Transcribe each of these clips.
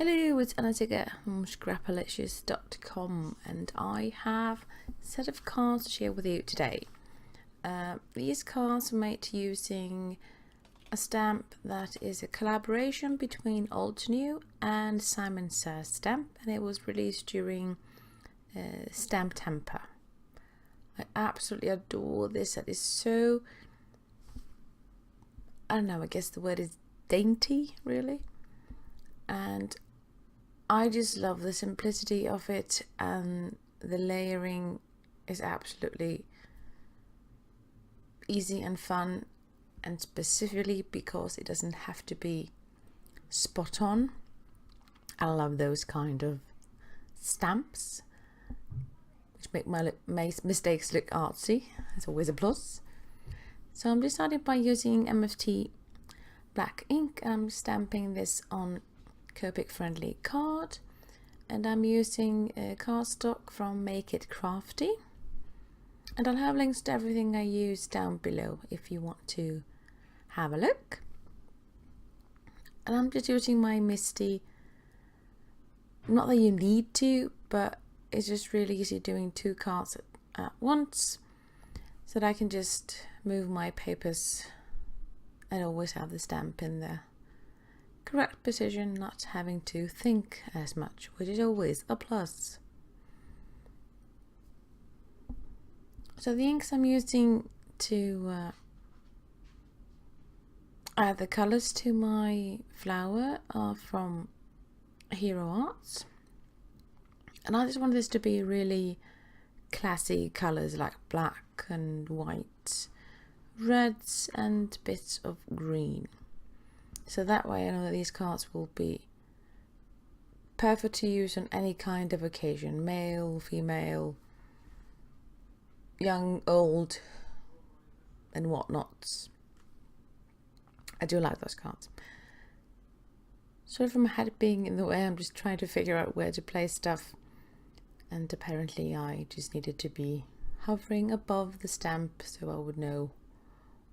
Hello, it's Anatika from scrapalicious.com and I have a set of cards to share with you today. These cards are made using a stamp that is a collaboration between Altenew and Simon Says Stamp, and it was released during STAMPtember. I absolutely adore this. That is so, I don't know, I guess the word is dainty, really. And I just love the simplicity of it, and the layering is absolutely easy and fun, and specifically because it doesn't have to be spot on. I love those kind of stamps which make my mistakes look artsy. It's always a plus. So I'm just starting by using MFT black ink. I'm stamping this on Copic friendly card, and I'm using cardstock from Make It Crafty, and I'll have links to everything I use down below if you want to have a look. And I'm just using my Misty, not that you need to, but it's just really easy doing two cards at once, so that I can just move my papers and always have the stamp in the correct position, not having to think as much, which is always a plus. So the inks I'm using to add the colors to my flower are from Hero Arts, and I just want this to be really classy colors like black and white, reds and bits of green. So that way I know that these cards will be perfect to use on any kind of occasion, male, female, young, old, and whatnots. I do like those cards. Sorry for my head being in the way, I'm just trying to figure out where to place stuff, and apparently I just needed to be hovering above the stamp so I would know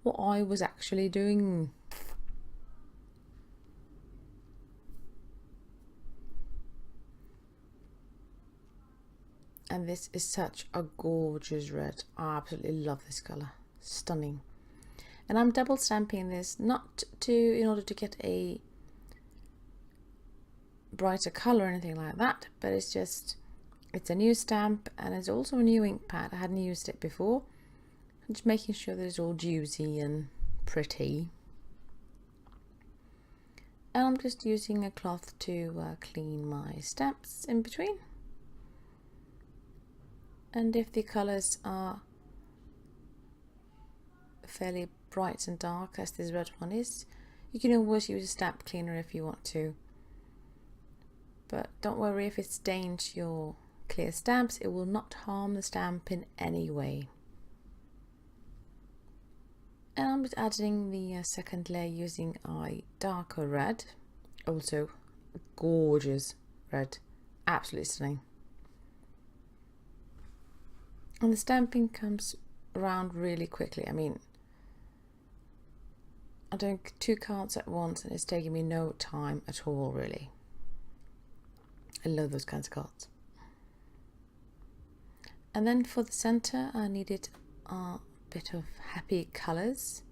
what I was actually doing. And this is such a gorgeous red. I absolutely love this color. Stunning. And I'm double stamping this, not in order to get a brighter color or anything like that, but it's a new stamp, and it's also a new ink pad. I hadn't used it before. I'm just making sure that it's all juicy and pretty. And I'm just using a cloth to clean my stamps in between. And if the colors are fairly bright and dark, as this red one is, you can always use a stamp cleaner if you want to. But don't worry if it stains your clear stamps, it will not harm the stamp in any way. And I'm just adding the second layer using a darker red, also a gorgeous red, absolutely stunning. And the stamping comes around really quickly. I mean, I'm doing two cards at once and it's taking me no time at all, really. I love those kinds of cards. And then for the center, I needed a bit of happy colors,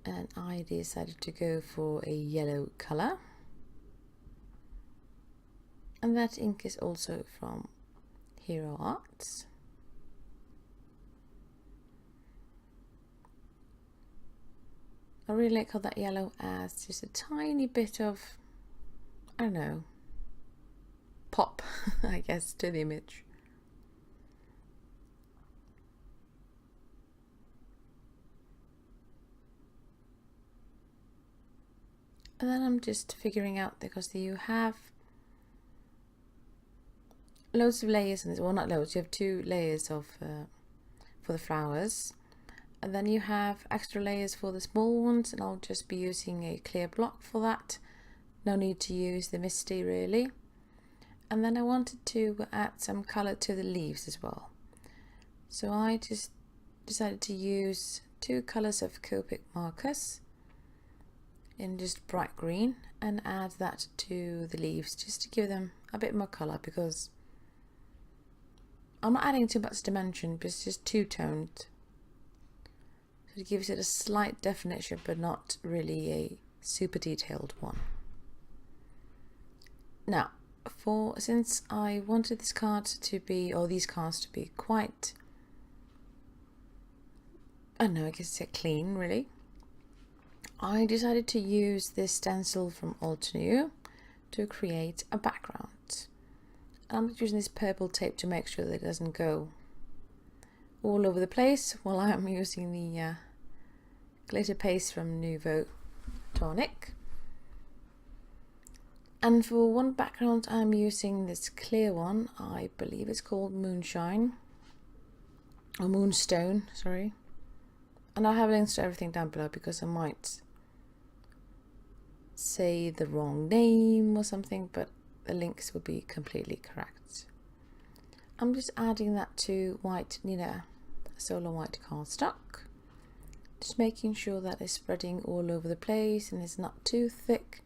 and I decided to go for a yellow color. And that ink is also from Hero Arts. I really like how that yellow adds just a tiny bit of, I don't know, pop, I guess, to the image. And then I'm just figuring out, because you have loads of layers in this, well, not loads, you have two layers of for the flowers. And then you have extra layers for the small ones, and I'll just be using a clear block for that. No need to use the Misty, really. And then I wanted to add some color to the leaves as well. So I just decided to use two colors of Copic markers in just bright green and add that to the leaves just to give them a bit more colour, because I'm not adding too much dimension, but it's just two-toned. So it gives it a slight definition, but not really a super detailed one. Now, since I wanted this card to be, or these cards to be quite, I don't know, I guess it's clean really, I decided to use this stencil from Altenew to create a background. I'm using this purple tape to make sure that it doesn't go all over the place while I'm using the glitter paste from Nuvo Tonic. And for one background I'm using this clear one, I believe it's called Moonstone, sorry. And I'll have links to everything down below because I might say the wrong name or something, but the links will be completely correct. I'm just adding that to white Neenah Solar White cardstock, just making sure that it's spreading all over the place and it's not too thick,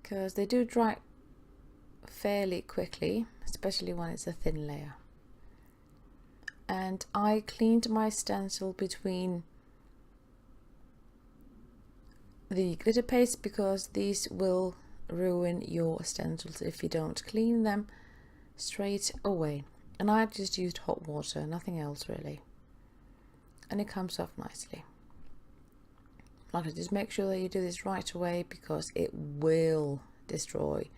because they do dry fairly quickly, especially when it's a thin layer. And I cleaned my stencil between the glitter paste, because these will ruin your stencils if you don't clean them straight away. And I just used hot water, nothing else really, and it comes off nicely. Like, just make sure that you do this right away, because it will destroy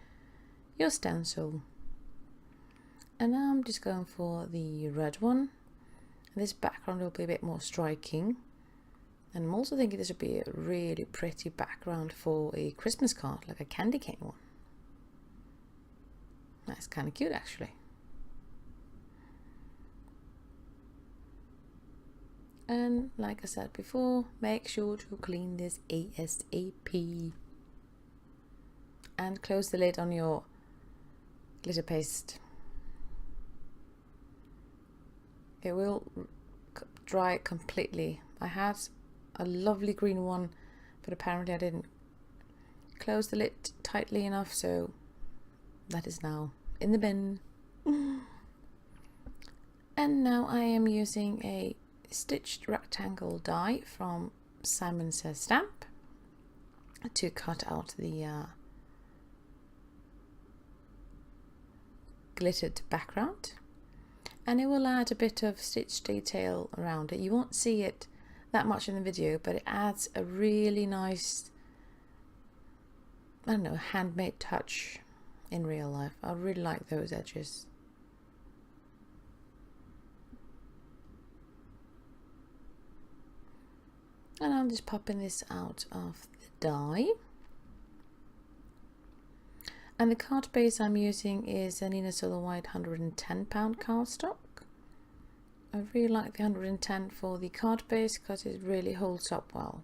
your stencil. And now I'm just going for the red one. This background will be a bit more striking, and I'm also thinking this would be a really pretty background for a Christmas card, like a candy cane one. That's kind of cute actually. And like I said before, make sure to clean this ASAP and close the lid on your glitter paste. It will dry completely. I had a lovely green one, but apparently I didn't close the lid tightly enough, so that is now in the bin. And now I am using a stitched rectangle die from Simon Says Stamp to cut out the glittered background, and it will add a bit of stitch detail around it. You won't see it that much in the video, but it adds a really nice, I don't know, handmade touch in real life. I really like those edges. And I'm just popping this out of the die. And the card base I'm using is a Neenah Solar White 110 pound cardstock. I really like the 110 for the card base because it really holds up well.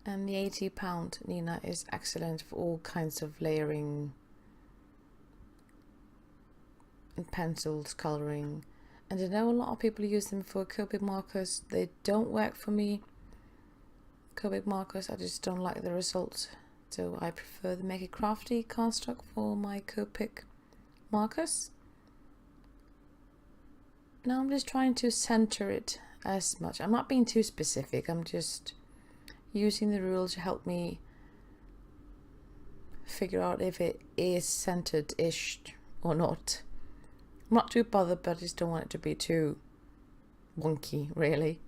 And the 80 pound Neenah is excellent for all kinds of layering and pencils, colouring. And I know a lot of people use them for Copic markers. They don't work for me. Copic markers, I just don't like the results. So I prefer the Make It Crafty cardstock for my Copic markers. Now I'm just trying to center it as much. I'm not being too specific. I'm just using the rules to help me figure out if it is centered-ish or not. I'm not too bothered, but I just don't want it to be too wonky, really.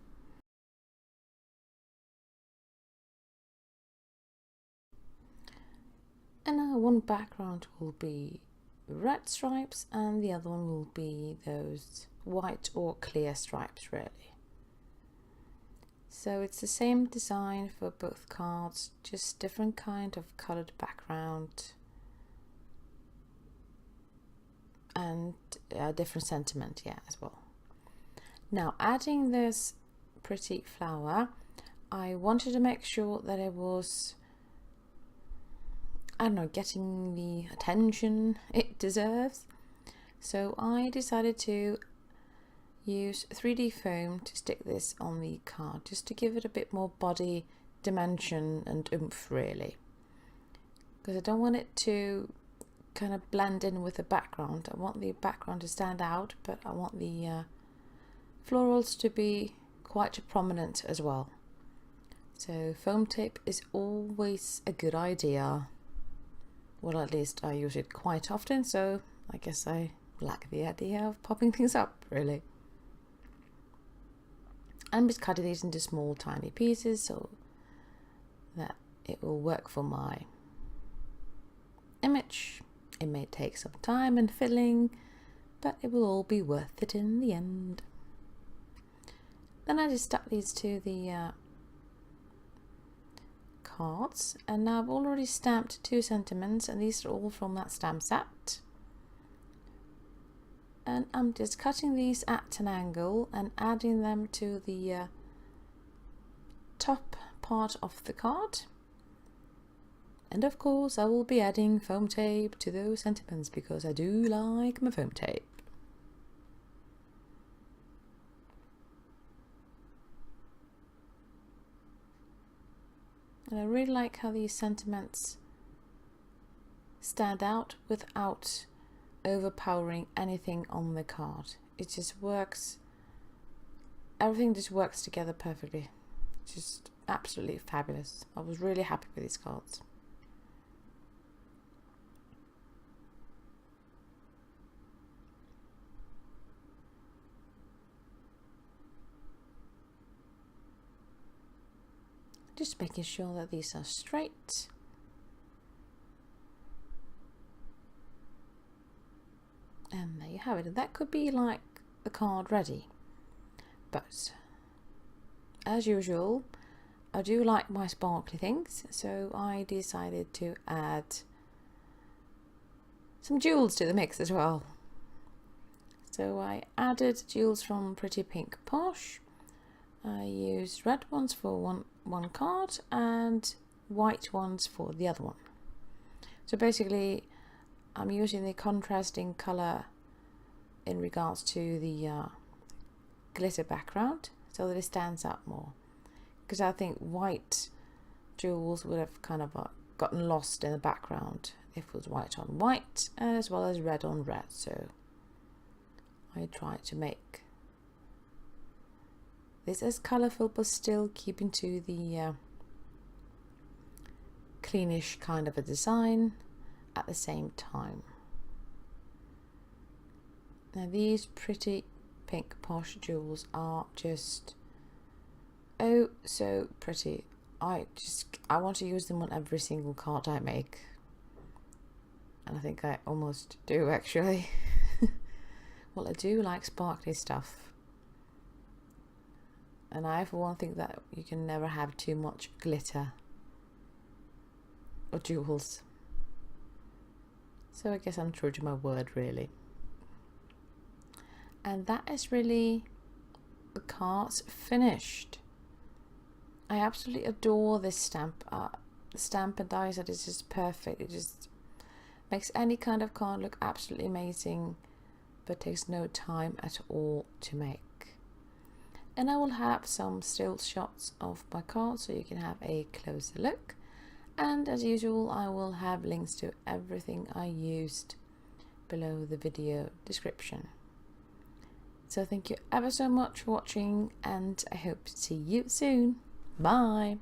And now one background will be red stripes and the other one will be those white or clear stripes, really. So it's the same design for both cards, just different kind of coloured background and a different sentiment, yeah, as well. Now, adding this pretty flower, I wanted to make sure that it was, I don't know, getting the attention it deserves. So I decided to use 3D foam to stick this on the card, just to give it a bit more body dimension and oomph really, because I don't want it to kind of blend in with the background. I want the background to stand out, but I want the florals to be quite prominent as well. So foam tape is always a good idea. Well, at least I use it quite often, so I guess I like the idea of popping things up really. I'm just cutting these into small tiny pieces so that it will work for my image. It may take some time and filling, but it will all be worth it in the end. Then I just stuck these to the cards, and now I've already stamped 2 sentiments, and these are all from that stamp set. And I'm just cutting these at an angle and adding them to the top part of the card. And of course I will be adding foam tape to those sentiments because I do like my foam tape. And I really like how these sentiments stand out without overpowering anything on the card. It just works, everything just works together perfectly. It's just absolutely fabulous. I was really happy with these cards. Just making sure that these are straight. And there you have it. That could be like the card ready. But as usual, I do like my sparkly things, so I decided to add some jewels to the mix as well. So I added jewels from Pretty Pink Posh. I used red ones for one card and white ones for the other one. So basically I'm using the contrasting colour in regards to the glitter background so that it stands out more, because I think white jewels would have kind of gotten lost in the background if it was white on white as well as red on red. So I tried to make this as colourful but still keeping to the cleanish kind of a design at the same time. Now these Pretty Pink Posh jewels are just oh so pretty. I want to use them on every single card I make, and I think I almost do actually. Well, I do like sparkly stuff. And I for one think that you can never have too much glitter or jewels. So I guess I'm true to my word really. And that is really the cards finished. I absolutely adore this stamp. The stamp and die set is just perfect. It just makes any kind of card look absolutely amazing, but takes no time at all to make. And I will have some still shots of my cards so you can have a closer look. And as usual, I will have links to everything I used below the video description. So thank you ever so much for watching, and I hope to see you soon. Bye!